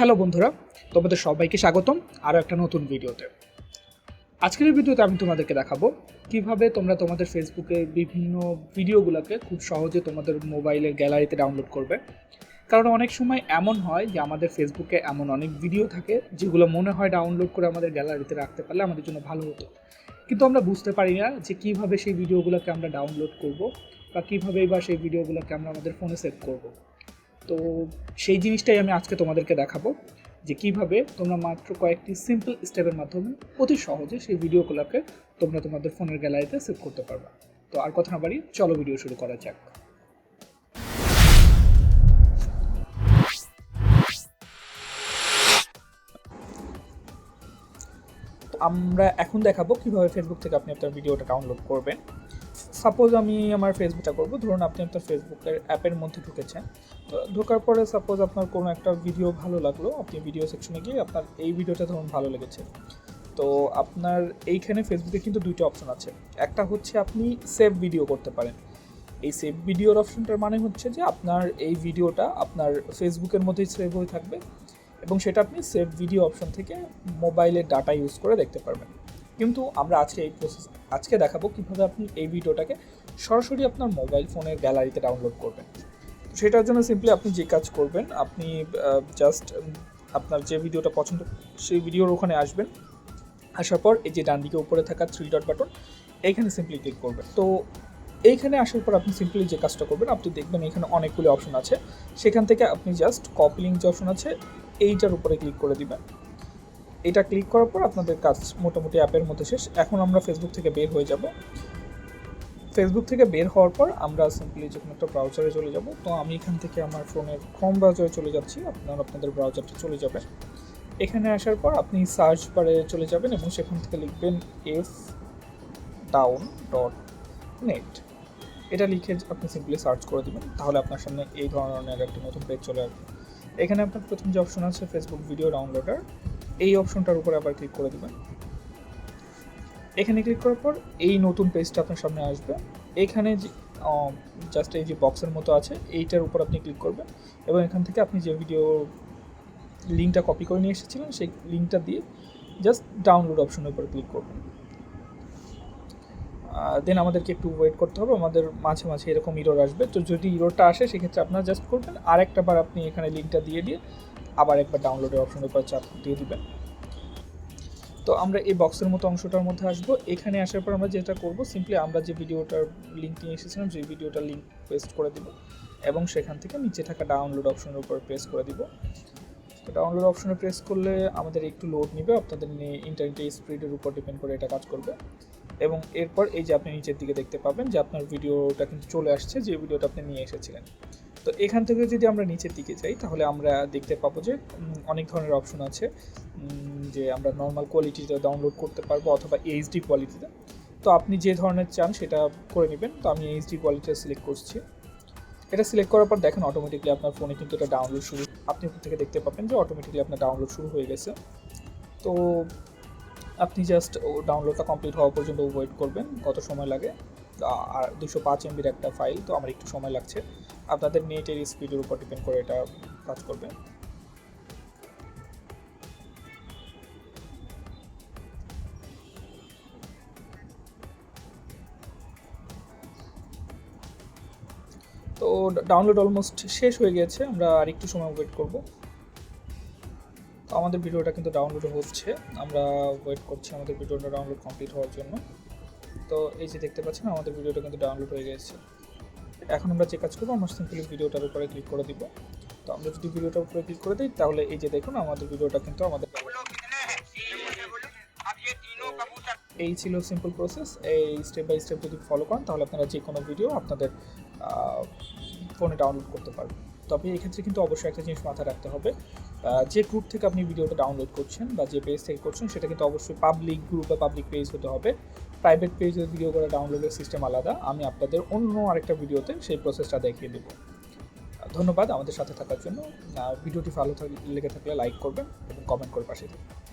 Hello বন্ধুরা, তোমাদের সবাইকে স্বাগতম আরও একটা নতুন ভিডিওতে। আজকের ভিডিওতে আমি তোমাদেরকে দেখাবো কিভাবে তোমরা তোমাদের ফেসবুকের বিভিন্ন ভিডিওগুলোকে খুব সহজে তোমাদের মোবাইলের গ্যালারিতে ডাউনলোড করবে। কারণ অনেক সময় এমন হয় যে আমাদের ফেসবুকে এমন অনেক ভিডিও থাকে যেগুলো মনে হয় ডাউনলোড করে আমাদের গ্যালারিতে রাখতে পারলে আমাদের জন্য ভালো হতো, কিন্তু আমরা বুঝতে পারি না যে কীভাবে সেই ভিডিওগুলোকে আমরা ডাউনলোড করব বা কীভাবেই বা সেই ভিডিওগুলোকে আমরা আমাদের ফোনে সেভ করব। তো সেই জিনিসটাই আমি আজকে তোমাদেরকে দেখাবো যে কীভাবে তোমরা মাত্র কয়েকটি সিম্পল স্টেপের মাধ্যমে অতি সহজে সেই ভিডিওগুলোকে তোমরা তোমাদের ফোনের গ্যালারিতে সেভ করতে পারবা। তো আর কথা না বাড়িয়ে চলো ভিডিও শুরু করা যাক। আমরা এখন দেখাবো কিভাবে ফেসবুক থেকে আপনি আপনার ভিডিওটা ডাউনলোড করবেন। সাপোজ আমি আমার ফেসবুকটা করবো, ধরুন আপনি আপনার ফেসবুকের অ্যাপের মধ্যে ঢুকেছেন। তো ঢোকার পরে সাপোজ আপনার কোনো একটা ভিডিও ভালো লাগলো, আপনি ভিডিও সেকশনে গিয়ে আপনার এই ভিডিওটা ধরুন ভালো লেগেছে। তো আপনার এইখানে ফেসবুকে কিন্তু দুইটা অপশন আছে। একটা হচ্ছে আপনি সেভ ভিডিও করতে পারেন। এই সেভ ভিডিওর অপশনটার মানে হচ্ছে যে আপনার এই ভিডিওটা আপনার ফেসবুকের মধ্যেই সেভ হয়ে থাকবে এবং সেটা আপনি সেভ ভিডিও অপশন থেকে মোবাইলের ডাটা ইউজ করে দেখতে পারবেন। কিন্তু আমরা আজকে দেখাবো কীভাবে আপনি এই ভিডিওটাকে সরাসরি আপনার মোবাইল ফোনের গ্যালারিতে ডাউনলোড করবেন। সেটার জন্য সিম্পলি আপনি যে কাজ করবেন, আপনি জাস্ট আপনার যে ভিডিওটা পছন্দ সেই ভিডিওর ওখানে আসবেন। আসার পর এই যে ডান দিকে উপরে থাকা 3 ডট বাটন, এইখানে সিম্পলি ক্লিক করবেন। তো এইখানে আসার পর আপনি সিম্পলি যে কাজটা করবেন, আপনি দেখবেন এখানে অনেকগুলো অপশন আছে। সেখান থেকে আপনি জাস্ট কপি লিঙ্ক যে অপশন আছে এইটার উপরে ক্লিক করে দিবেন। এটা ক্লিক করার পর আপনাদের কাজ মোটামুটি অ্যাপের মধ্যে শেষ। এখন আমরা ফেসবুক থেকে বের হয়ে যাব। ফেসবুক থেকে বের হওয়ার পর আমরা সিম্পলি যে কোনো একটা ব্রাউজারে চলে যাব। তো আমি এখান থেকে আমার ফোনের ক্রোম ব্রাউজারে চলে যাচ্ছি, আপনাদের ব্রাউজারটা চলে যাবেন। এখানে আসার পর আপনি সার্চ বারে চলে যাবেন এবং সেখান থেকে লিখবেন fdown.net। এটা লিখে আপনি সিম্পলি সার্চ করে দেবেন, তাহলে আপনার সামনে এই ধরনের একটা নতুন পেজ চলে আসবে। এখানে আপনার প্রথম যে অপশন আছে ফেসবুক ভিডিও ডাউনলোডার, এই অপশনটার উপরে আবার ক্লিক করে দেবেন। এখানে ক্লিক করার পর এই নতুন পেজটা আপনার সামনে আসবে। এখানে জাস্ট এই যে বক্সের মতো আছে এইটার উপর আপনি ক্লিক করবেন এবং এখান থেকে আপনি যে ভিডিও লিঙ্কটা কপি করে নিয়ে এসেছিলেন সেই লিঙ্কটা দিয়ে জাস্ট ডাউনলোড অপশনের উপর ক্লিক করবেন। দেন আমাদেরকে একটু ওয়েট করতে হবে, আমাদের মাঝে মাঝে এরকম ইরর আসবে। তো যদি ইররটা আসে সেক্ষেত্রে আপনারা জাস্ট করবেন আরেকটা বার আপনি এখানে লিঙ্কটা দিয়ে আবার একবার ডাউনলোডের অপশনের উপর চাপ দিয়ে দিবেন। তো আমরা এই বক্সের মতো অংশটার মধ্যে আসবো। এখানে আসার পর আমরা যেটা করব, সিম্পলি আমরা যে ভিডিওটার লিঙ্ক নিয়ে এসেছিলাম সেই ভিডিওটার লিঙ্ক পেস্ট করে দিব এবং সেখান থেকে নিচে থাকা ডাউনলোড অপশনের উপর প্রেস করে দিব। তো ডাউনলোড অপশনে প্রেস করলে আমাদের একটু লোড নেবে, আপনাদের ইন্টারনেটের স্পিডের উপর ডিপেন্ড করে এটা কাজ করবে। এবং এরপর এই যে আপনি নিচের দিকে দেখতে পাবেন যে আপনার ভিডিওটা কিন্তু চলে আসছে, যে ভিডিওটা আপনি নিয়ে এসেছিলেন। তো এখান থেকে যদি আমরা নিচের দিকে যাই তাহলে আমরা দেখতে পাবো যে অনেক ধরনের অপশন আছে, যে আমরা নর্মাল কোয়ালিটিতে ডাউনলোড করতে পারবো অথবা এইচডি কোয়ালিটিতে। তো আপনি যে ধরনের চান সেটা করে নেবেন। তো আমি এইচডি কোয়ালিটিটা সিলেক্ট করছি। এটা সিলেক্ট করার পর দেখেন অটোমেটিকলি আপনার ফোনে কিন্তু এটা ডাউনলোড শুরু, আপনি থেকে দেখতে পাবেন যে অটোমেটিকলি আপনার ডাউনলোড শুরু হয়ে গেছে। তো আপনি জাস্ট ডাউনলোডটা কমপ্লিট হওয়া পর্যন্ত ওয়েট করবেন, কত সময় লাগে। আর 205 MBর একটা ফাইল, তো আমার একটু সময় লাগছে। আপনাদের নেটের স্পিডের উপর ডিপেন্ড করে এটা কাজ করবে। তো ডাউনলোড অলমোস্ট শেষ হয়ে গেছে, আমরা আর একটু সময় ওয়েট করব। তো আমাদের ভিডিওটা কিন্তু ডাউনলোড হচ্ছে, আমরা ওয়েট করছি আমাদের ভিডিওটা ডাউনলোড কমপ্লিট হওয়ার জন্য। তো এই যে দেখতে পাচ্ছেন আমাদের ভিডিওটা কিন্তু ডাউনলোড হয়ে গেছে। এখন আমরা যে কাজ করবো, আমরা সিম্পলি ভিডিওটার উপরে ক্লিক করে দিব। তো আমরা যদি ভিডিওটার উপরে ক্লিক করে দিই তাহলে এই যে দেখুন আমাদের ভিডিওটা কিন্তু আমাদের এই ছিল সিম্পল প্রসেস। এই স্টেপ বাই স্টেপ যদি ফলো করেন তাহলে আপনারা যে কোনো ভিডিও আপনাদের ফোনে ডাউনলোড করতে পারবেন। তবে এক্ষেত্রে কিন্তু অবশ্যই একটা জিনিস মাথায় রাখতে হবে, যে গ্রুপ থেকে আপনি ভিডিওটা ডাউনলোড করছেন বা যে পেজ থেকে করছেন সেটা কিন্তু অবশ্যই পাবলিক গ্রুপ বা পাবলিক পেজ হতে হবে। প্রাইভেট পেজের ভিডিও করে ডাউনলোডের সিস্টেম আলাদা, আমি আপনাদের অন্য আরেকটা ভিডিওতে সেই প্রসেসটা দেখিয়ে দেবো। ধন্যবাদ আমাদের সাথে থাকার জন্য। ভিডিওটি ভালো লেগে থাকলে লাইক করবেন এবং কমেন্ট করে পাশে থাকবেন।